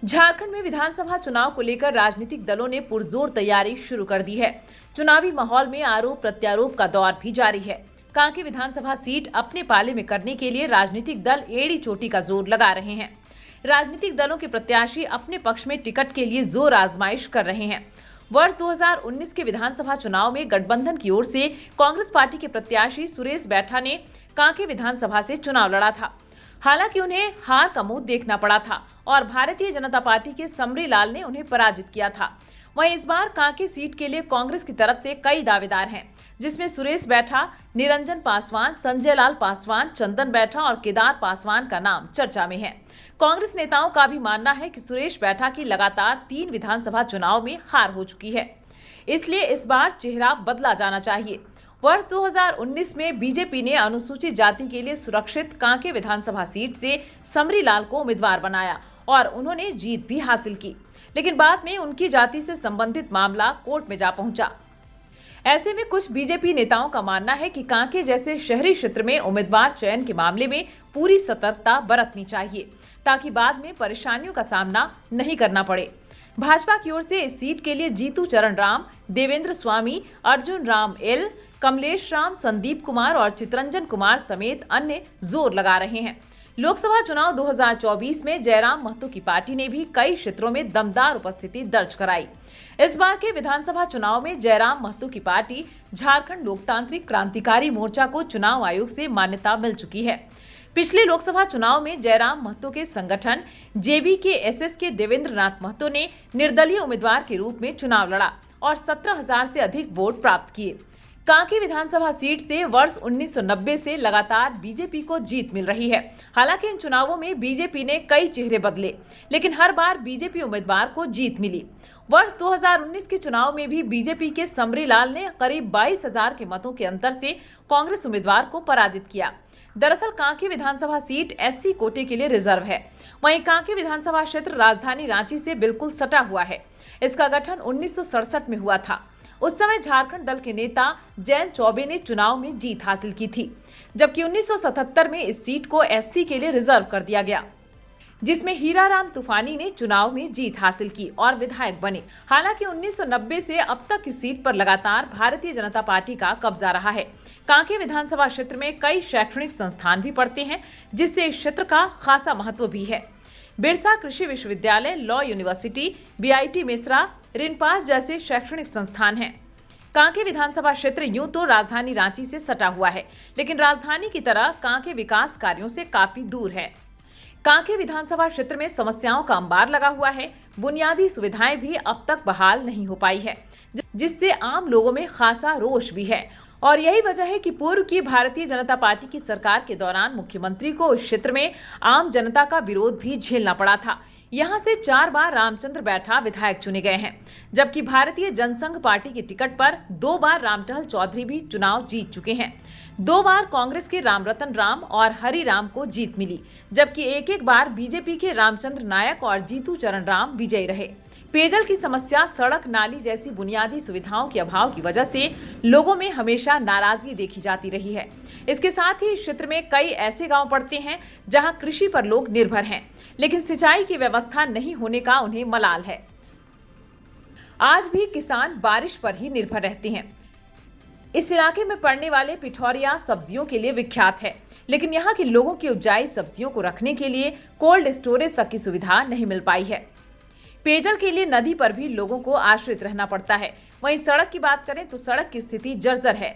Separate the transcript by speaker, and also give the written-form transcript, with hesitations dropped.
Speaker 1: झारखंड में विधानसभा चुनाव को लेकर राजनीतिक दलों ने पुरजोर तैयारी शुरू कर दी है। चुनावी माहौल में आरोप प्रत्यारोप का दौर भी जारी है। कांके विधानसभा सीट अपने पाले में करने के लिए राजनीतिक दल एड़ी चोटी का जोर लगा रहे हैं। राजनीतिक दलों के प्रत्याशी अपने पक्ष में टिकट के लिए जोर आजमाइश कर रहे हैं। वर्ष 2019 के विधानसभा चुनाव में गठबंधन की ओर से कांग्रेस पार्टी के प्रत्याशी सुरेश बैठा ने कांके विधानसभा से चुनाव लड़ा था। हालांकि उन्हें हार का मुंह देखना पड़ा था और भारतीय जनता पार्टी के समरी लाल ने उन्हें पराजित किया था। वहीं इस बार कांके सीट के लिए कांग्रेस की तरफ से कई दावेदार हैं, जिसमें सुरेश बैठा, निरंजन पासवान, संजय लाल पासवान, चंदन बैठा और केदार पासवान का नाम चर्चा में है। कांग्रेस नेताओं का भी मानना है कि सुरेश बैठा की लगातार 3 विधानसभा चुनाव में हार हो चुकी है, इसलिए इस बार चेहरा बदला जाना चाहिए। वर्ष 2019 में बीजेपी ने अनुसूचित जाति के लिए सुरक्षित कांके विधानसभा सीट से समरी लाल को उम्मीदवार बनाया और उन्होंने जीत भी हासिल की, लेकिन बाद में उनकी जाति से संबंधित मामला कोर्ट में जा पहुंचा। ऐसे में कुछ बीजेपी नेताओं का मानना है कि कांके जैसे शहरी क्षेत्र में उम्मीदवार चयन के मामले में पूरी सतर्कता बरतनी चाहिए, ताकि बाद में परेशानियों का सामना नहीं करना पड़े। भाजपा की ओर से इस सीट के लिए जीतू चरण राम, देवेंद्र स्वामी, अर्जुन राम एल, कमलेश राम, संदीप कुमार और चितरंजन कुमार समेत अन्य जोर लगा रहे हैं। लोकसभा चुनाव 2024 में जयराम महतो की पार्टी ने भी कई क्षेत्रों में दमदार उपस्थिति दर्ज कराई। इस बार के विधानसभा चुनाव में जयराम महतो की पार्टी झारखंड लोकतांत्रिक क्रांतिकारी मोर्चा को चुनाव आयोग से मान्यता मिल चुकी है। पिछले लोकसभा चुनाव में जयराम महतो के संगठन JBKSS के देवेंद्र नाथ महतो ने निर्दलीय उम्मीदवार के रूप में चुनाव लड़ा और 17,000 से अधिक वोट प्राप्त किए। कांके विधानसभा सीट से वर्ष 1990 से लगातार बीजेपी को जीत मिल रही है। हालांकि इन चुनावों में बीजेपी ने कई चेहरे बदले, लेकिन हर बार बीजेपी उम्मीदवार को जीत मिली। वर्ष 2019 के चुनाव में भी बीजेपी के समरी लाल ने करीब 22,000 के मतों के अंतर से कांग्रेस उम्मीदवार को पराजित किया। दरअसल कांके विधानसभा सीट SC कोटे के लिए रिजर्व है। वहीं कांके विधानसभा क्षेत्र राजधानी रांची से बिल्कुल सटा हुआ है। इसका गठन 1967 में हुआ था। उस समय झारखंड दल के नेता जयंत चौबे ने चुनाव में जीत हासिल की थी, जबकि 1977 में इस सीट को SC के लिए रिजर्व कर दिया गया, जिसमें हीराराम तूफानी ने चुनाव में जीत हासिल की और विधायक बने। हालांकि 1990 से अब तक इस सीट पर लगातार भारतीय जनता पार्टी का कब्जा रहा है। कांके विधानसभा क्षेत्र में कई शैक्षणिक संस्थान भी पड़ते हैं, जिससे इस क्षेत्र का खासा महत्व भी है। बिरसा कृषि विश्वविद्यालय, law university, BIT Mesra, RINPAS जैसे शैक्षणिक संस्थान हैं। कांके विधानसभा क्षेत्र यूं तो राजधानी रांची से सटा हुआ है, लेकिन राजधानी की तरह कांके विकास कार्यों से काफी दूर है। कांके विधानसभा क्षेत्र में समस्याओं का अंबार लगा हुआ है। बुनियादी सुविधाएं भी अब तक बहाल नहीं हो पाई है, जिससे आम लोगों में खासा रोष भी है। और यही वजह है कि पूर्व की भारतीय जनता पार्टी की सरकार के दौरान मुख्यमंत्री को उस क्षेत्र में आम जनता का विरोध भी झेलना पड़ा था। यहां से 4 बार रामचंद्र बैठा विधायक चुने गए हैं, जबकि भारतीय जनसंघ पार्टी के टिकट पर 2 बार रामटहल चौधरी भी चुनाव जीत चुके हैं। 2 बार कांग्रेस के रामरतन राम और हरि राम को जीत मिली, जबकि एक बार बीजेपी के रामचंद्र नायक और जीतू चरण राम विजयी रहे। पेयजल की समस्या, सड़क, नाली जैसी बुनियादी सुविधाओं के अभाव की वजह से लोगों में हमेशा नाराजगी देखी जाती रही है। इसके साथ ही इस क्षेत्र में कई ऐसे गांव पड़ते हैं जहां कृषि पर लोग निर्भर हैं, लेकिन सिंचाई की व्यवस्था नहीं होने का उन्हें मलाल है। आज भी किसान बारिश पर ही निर्भर रहते हैं। इस इलाके में पड़ने वाले पिठौरिया सब्जियों के लिए विख्यात है, लेकिन यहाँ के लोगों की उपजाई सब्जियों को रखने के लिए कोल्ड स्टोरेज तक की सुविधा नहीं मिल पाई है। पेयजल के लिए नदी पर भी लोगों को आश्रित रहना पड़ता है। वहीं सड़क की बात करें तो सड़क की स्थिति जर्जर है।